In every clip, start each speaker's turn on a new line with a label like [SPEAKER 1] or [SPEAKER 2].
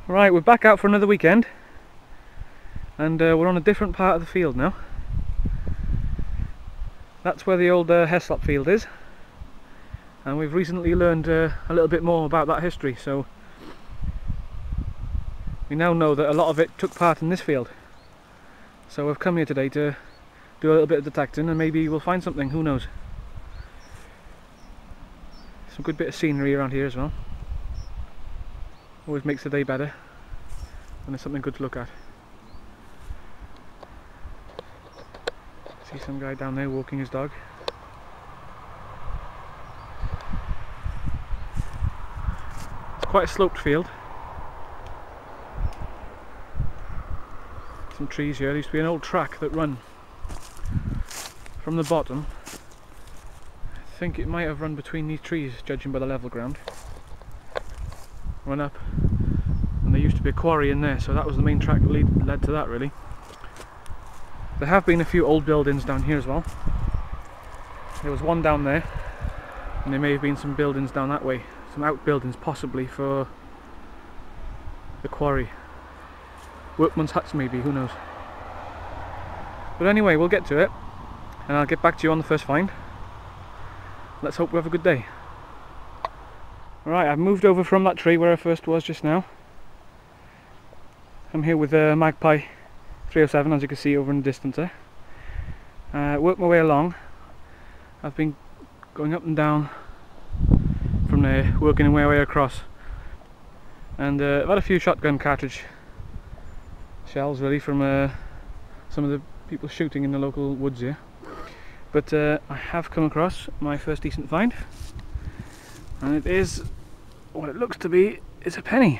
[SPEAKER 1] Right, we're back out for another weekend, and we're on a different part of the field now. That's where the old Heslop field is, and we've recently learned a little bit more about that history, so we now know that a lot of it took part in this field. So we've come here today to do a little bit of detecting, and maybe we'll find something, who knows. Some good bit of scenery around here as well. Always makes the day better when there's something good to look at. See some guy down there walking his dog. It's quite a sloped field. Some trees here. There used to be an old track that run from the bottom. I think it might have run between these trees, judging by the level ground. Run up, and there used to be a quarry in there, so that was the main track that led to that, really. There have been a few old buildings down here as well. There was one down there, and there may have been some buildings down that way, some outbuildings possibly for the quarry. Workmen's huts maybe, who knows. But anyway, we'll get to it, and I'll get back to you on the first find. Let's hope we have a good day. Right, I've moved over from that tree where I first was just now. I'm here with Magpie 307, as you can see over in the distance there. Worked my way along. I've been going up and down from there, working my way across. And I've had a few shotgun cartridge shells really from some of the people shooting in the local woods here. But I have come across my first decent find. And it is what it looks to be. It's a penny.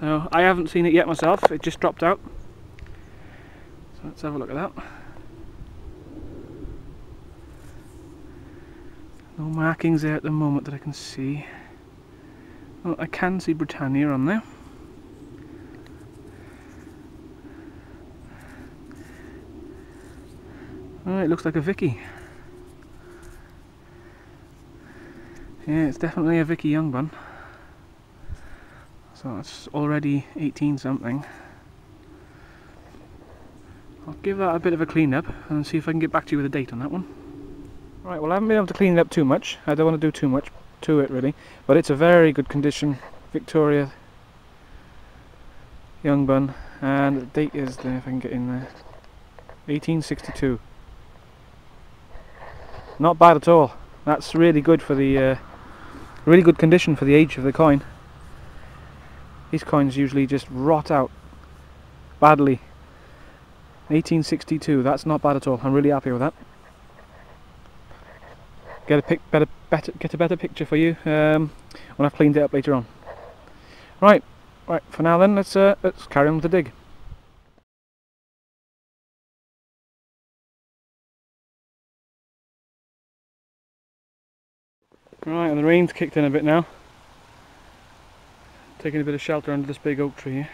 [SPEAKER 1] So I haven't seen it yet myself, it just dropped out. So let's have a look at that. No markings there at the moment that I can see. Well, I can see Britannia on there. Oh, it looks like a Vicky. Yeah, it's definitely a Vicky young bun. So it's already 18 something. I'll give that a bit of a clean up and see if I can get back to you with a date on that one. Right, well I haven't been able to clean it up too much. I don't want to do too much to it really. But it's a very good condition. Victoria young bun. And the date is there if I can get in there. 1862. Not bad at all. That's really good for the really good condition for the age of the coin. These coins usually just rot out badly. 1862, that's not bad at all. I'm really happy with that. Get a better picture for you when I've cleaned it up later on. Right, for now then, let's carry on with the dig. Right, and the rain's kicked in a bit now. Taking a bit of shelter under this big oak tree here.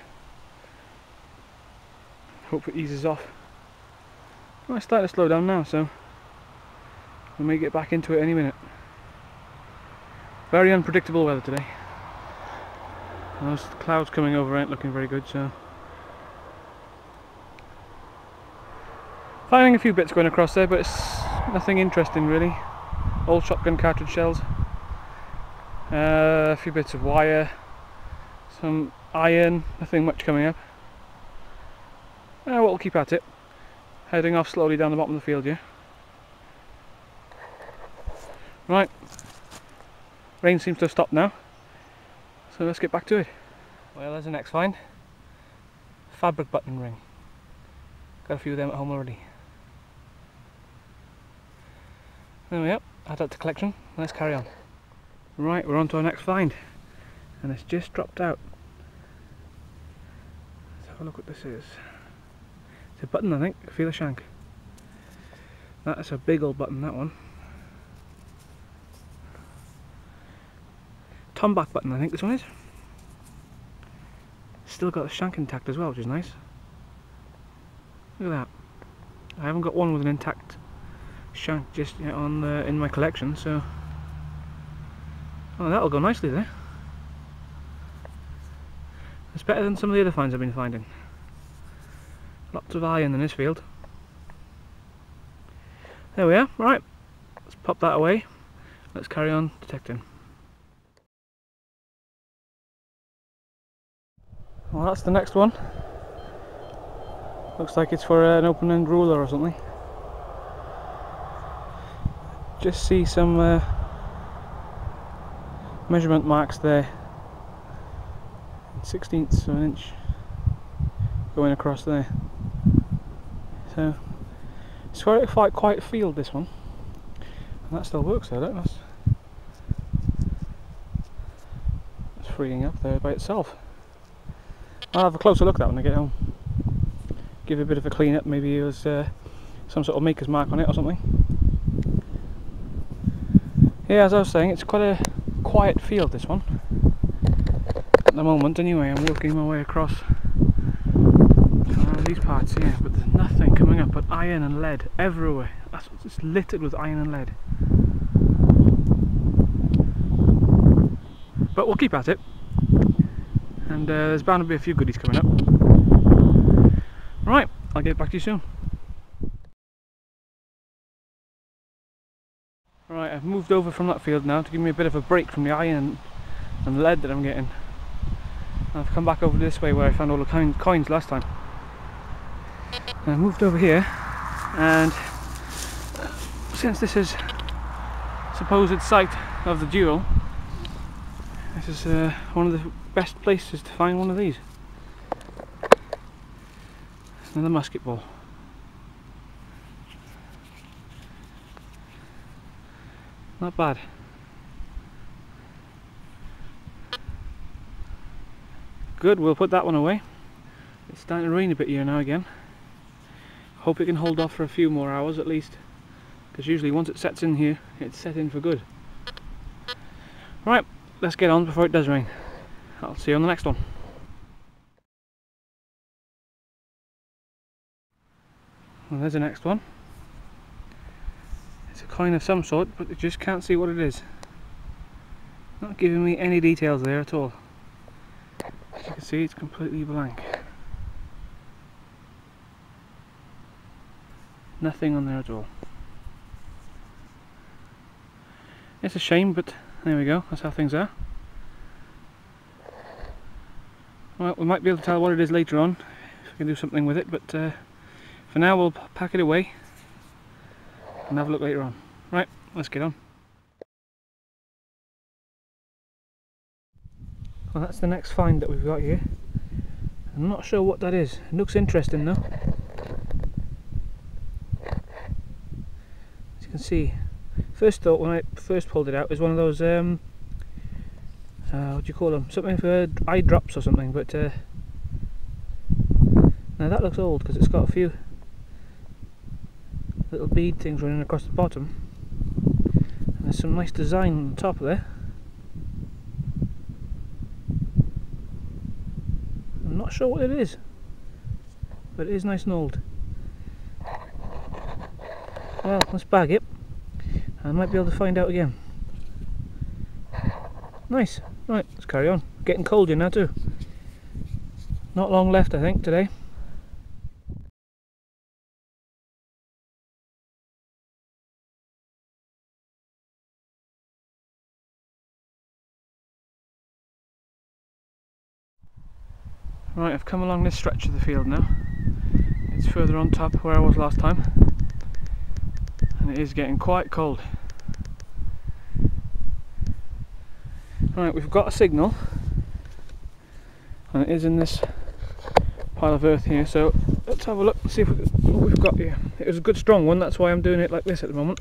[SPEAKER 1] Hope it eases off. Well, it's starting to slow down now, so we may get back into it any minute. Very unpredictable weather today. Those clouds coming over ain't looking very good, so finding a few bits going across there, but it's nothing interesting really. Old shotgun cartridge shells. A few bits of wire, some iron, nothing much coming up. We'll keep at it. Heading off slowly down the bottom of the field here. Right, rain seems to have stopped now, so let's get back to it. Well, there's the next find. Fabric button ring. Got a few of them at home already. There we go, add that to collection. Let's carry on. Right, we're on to our next find, and it's just dropped out. Let's have a look what this is. It's a button, I think. I feel a shank. That's a big old button, that one. Tomback button, I think this one is. Still got the shank intact as well, which is nice. Look at that. I haven't got one with an intact shank just yet on in my collection, so oh, that'll go nicely there. It's better than some of the other finds I've been finding. Lots of iron in this field. There we are, right, let's pop that away. Let's carry on detecting. Well, that's the next one. Looks like it's for an open end ruler or something. Just see some measurement marks there. 1/16 of an inch going across there. So it's very quite a field, this one. And that still works though, that's freeing up there by itself. I'll have a closer look at that when I get home. Give it a bit of a clean up, maybe it was some sort of maker's mark on it or something. Yeah, as I was saying, it's quite a quiet field, this one. At the moment anyway. I'm working my way across these parts here, but there's nothing coming up but iron and lead everywhere. It's littered with iron and lead. But we'll keep at it. And there's bound to be a few goodies coming up. Right, I'll get back to you soon. Right, I've moved over from that field now to give me a bit of a break from the iron and lead that I'm getting. I've come back over this way where I found all the coins last time. And I've moved over here, and since this is supposed site of the duel, this is one of the best places to find one of these. Another musket ball. Not bad. Good, we'll put that one away. It's starting to rain a bit here now again. Hope it can hold off for a few more hours at least, because usually once it sets in here, it's set in for good. Right, let's get on before it does rain. I'll see you on the next one. Well, there's the next one. It's a coin of some sort, but I just can't see what it is. Not giving me any details there at all. As you can see, it's completely blank. Nothing on there at all. It's a shame, but there we go, that's how things are. Well, we might be able to tell what it is later on, if we can do something with it, but for now we'll pack it away and have a look later on. Right, let's get on. Well, that's the next find that we've got here. I'm not sure what that is. It looks interesting though. As you can see, first thought when I first pulled it out is one of those what do you call them? Something for eye drops or something, but now that looks old because it's got a few little bead things running across the bottom. And there's some nice design on the top there. I'm not sure what it is, but it is nice and old. Well, let's bag it. I might be able to find out again. Nice. Right, let's carry on. Getting cold here now too. Not long left I think today. Right, I've come along this stretch of the field now. It's further on top where I was last time, and it is getting quite cold. Right, we've got a signal, and it is in this pile of earth here, so let's have a look and see what we've got here. It was a good strong one, that's why I'm doing it like this at the moment.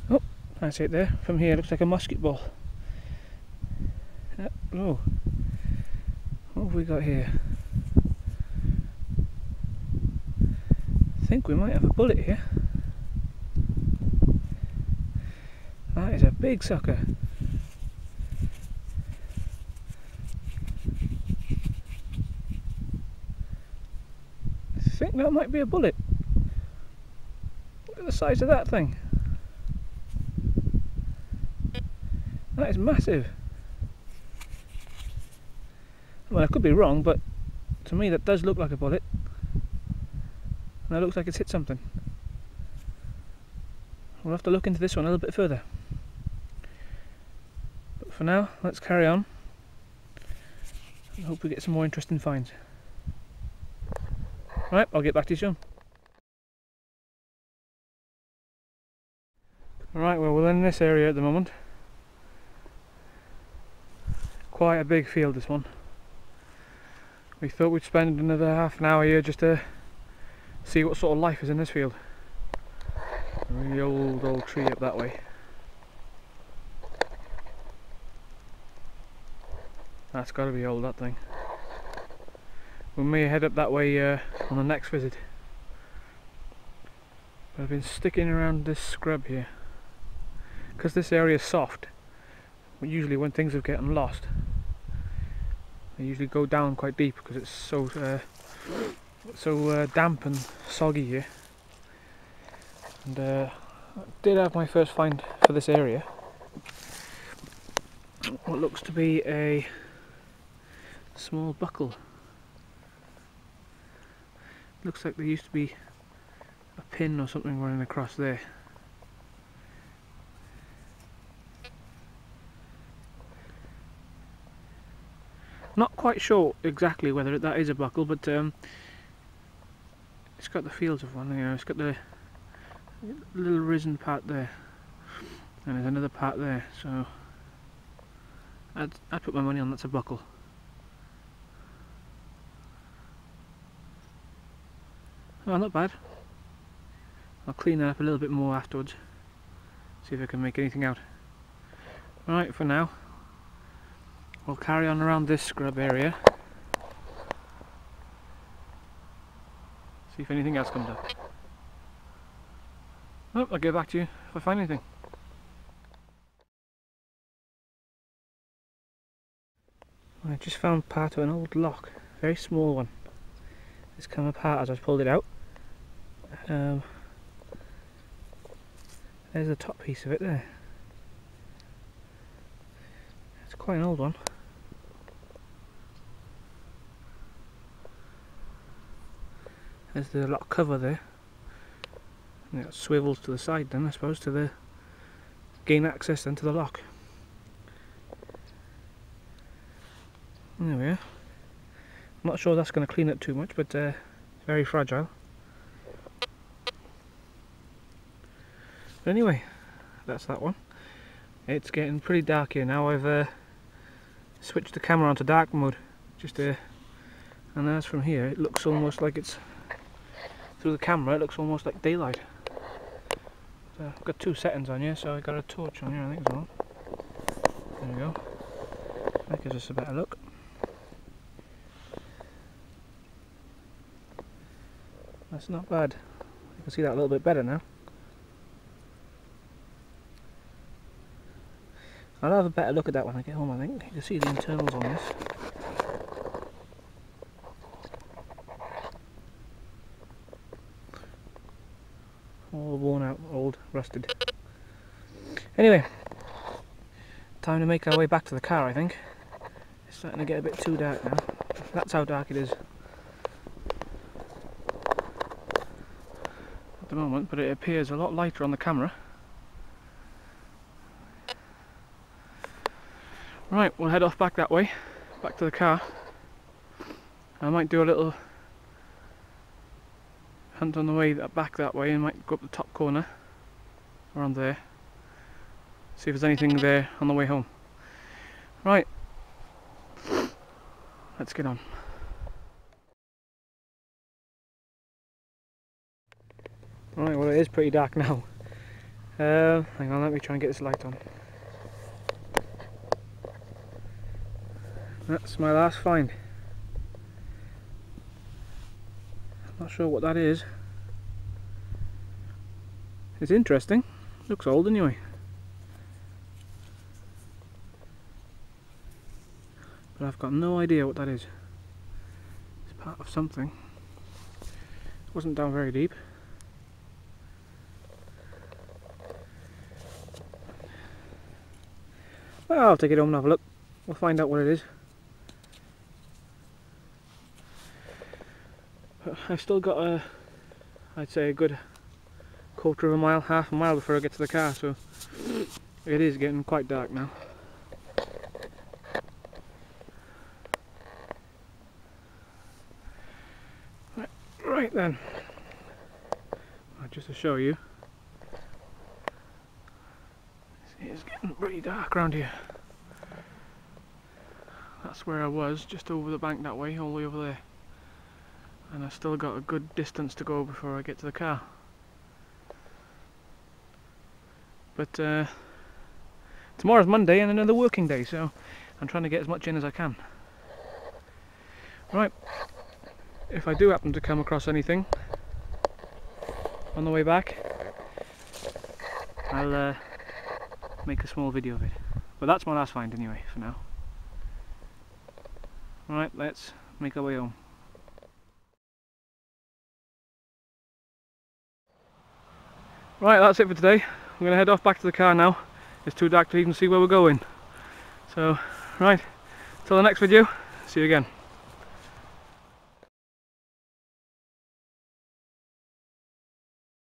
[SPEAKER 1] Oh, I see it there. From here it looks like a musket ball. Oh, what have we got here? I think we might have a bullet here. That is a big sucker. I think that might be a bullet. at the size of that thing. That is massive. Well, I could be wrong, but to me that does look like a bullet. And that looks like it's hit something. We'll have to look into this one a little bit further. But for now, let's carry on and hope we get some more interesting finds. Right, I'll get back to you soon. Alright, well, we're in this area at the moment. Quite a big field, this one. We thought we'd spend another half an hour here just to see what sort of life is in this field. A really old tree up that way. That's got to be old, that thing. We may head up that way on the next visit. But I've been sticking around this scrub here because this area is soft. Usually when things are getting lost, they usually go down quite deep because it's so damp and soggy here. And I did have my first find for this area. What looks to be a small buckle. Looks like there used to be a pin or something running across there. Not quite sure exactly whether that is a buckle, but it's got the feels of one. You know, it's got the little risen part there, and there's another part there. So I'd put my money on that's a buckle. Oh, not bad. I'll clean that up a little bit more afterwards. See if I can make anything out. Alright, for now, we'll carry on around this scrub area. See if anything else comes up. Oh, I'll get back to you if I find anything. I just found part of an old lock, very small one. It's come apart as I pulled it out. There's the top piece of it there. It's quite an old one. There's the lock cover there. And it swivels to the side then, I suppose, to gain access then to the lock. There we are. I'm not sure that's going to clean it too much, but it's very fragile. But anyway, that's that one. It's getting pretty dark here now. I've switched the camera onto dark mode, and as from here, it looks almost like it's through the camera. It looks almost like daylight. So I've got two settings on here, so I got a torch on here, I think as well. There we go. That gives us a better look. That's not bad. You can see that a little bit better now. I'll have a better look at that when I get home, I think. You can see the internals on this. All worn out, old, rusted. Anyway, time to make our way back to the car, I think. It's starting to get a bit too dark now. That's how dark it is at the moment, but it appears a lot lighter on the camera. Right, we'll head off back that way, back to the car. I might do a little hunt on the way back that way, and might go up the top corner, around there, see if there's anything there on the way home. Right, let's get on. Right, well, it is pretty dark now. Hang on, let me try and get this light on. That's my last find. I'm not sure what that is. It's interesting. Looks old anyway. But I've got no idea what that is. It's part of something. It wasn't down very deep. I'll take it home and have a look. We'll find out what it is. But I've still got a, I'd say a good quarter of a mile, half a mile before I get to the car, so it is getting quite dark now. Right then, just to show you, it's getting pretty dark around here. That's where I was, just over the bank that way, all the way over there. And I've still got a good distance to go before I get to the car. But tomorrow's Monday and another working day, so I'm trying to get as much in as I can. Right, if I do happen to come across anything on the way back, I'll make a small video of it. But that's my last find anyway, for now. Right, let's make our way home. Right, that's it for today. I'm going to head off back to the car now. It's too dark to even see where we're going. So, right, till the next video, see you again.